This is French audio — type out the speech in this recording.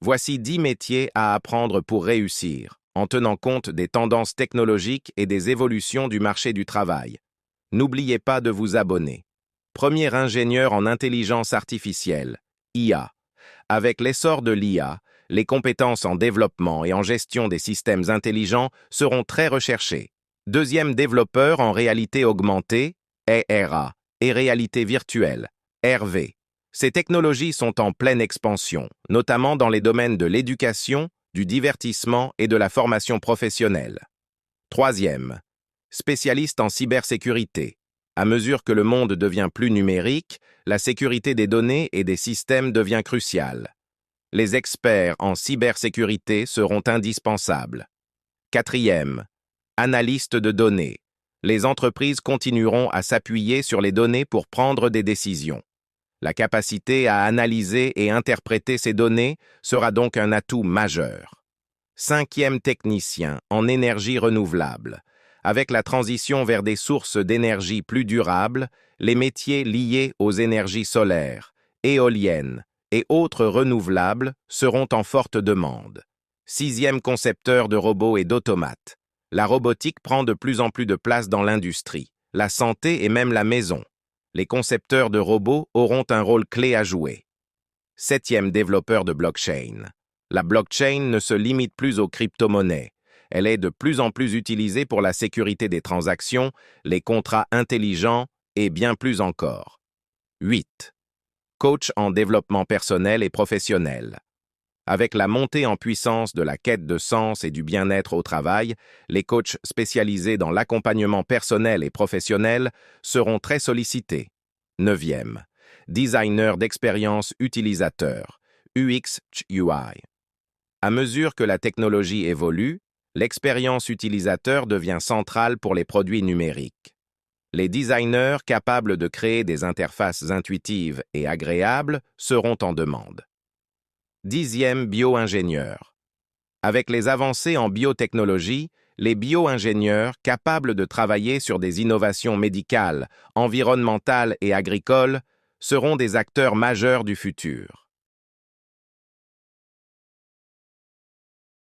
Voici 10 métiers à apprendre pour réussir, en tenant compte des tendances technologiques et des évolutions du marché du travail. N'oubliez pas de vous abonner. Premier ingénieur en intelligence artificielle, IA. Avec l'essor de l'IA, les compétences en développement et en gestion des systèmes intelligents seront très recherchées. Deuxième développeur en réalité augmentée, ARA, et réalité virtuelle, RV. Ces technologies sont en pleine expansion, notamment dans les domaines de l'éducation, du divertissement et de la formation professionnelle. Troisième, spécialiste en cybersécurité. À mesure que le monde devient plus numérique, la sécurité des données et des systèmes devient cruciale. Les experts en cybersécurité seront indispensables. Quatrième, analyste de données. Les entreprises continueront à s'appuyer sur les données pour prendre des décisions. La capacité à analyser et interpréter ces données sera donc un atout majeur. Cinquième technicien en énergie renouvelable. Avec la transition vers des sources d'énergie plus durables, les métiers liés aux énergies solaires, éoliennes et autres renouvelables seront en forte demande. Sixième concepteur de robots et d'automates. La robotique prend de plus en plus de place dans l'industrie, la santé et même la maison. Les concepteurs de robots auront un rôle clé à jouer. Septième développeur de blockchain. La blockchain ne se limite plus aux crypto-monnaies. Elle est de plus en plus utilisée pour la sécurité des transactions, les contrats intelligents et bien plus encore. 8. Coach en développement personnel et professionnel. Avec la montée en puissance de la quête de sens et du bien-être au travail, les coachs spécialisés dans l'accompagnement personnel et professionnel seront très sollicités. 9e. Designer d'expérience utilisateur, UX/UI. À mesure que la technologie évolue, l'expérience utilisateur devient centrale pour les produits numériques. Les designers capables de créer des interfaces intuitives et agréables seront en demande. 10e bio-ingénieur. Avec les avancées en biotechnologie, les bio-ingénieurs capables de travailler sur des innovations médicales, environnementales et agricoles seront des acteurs majeurs du futur.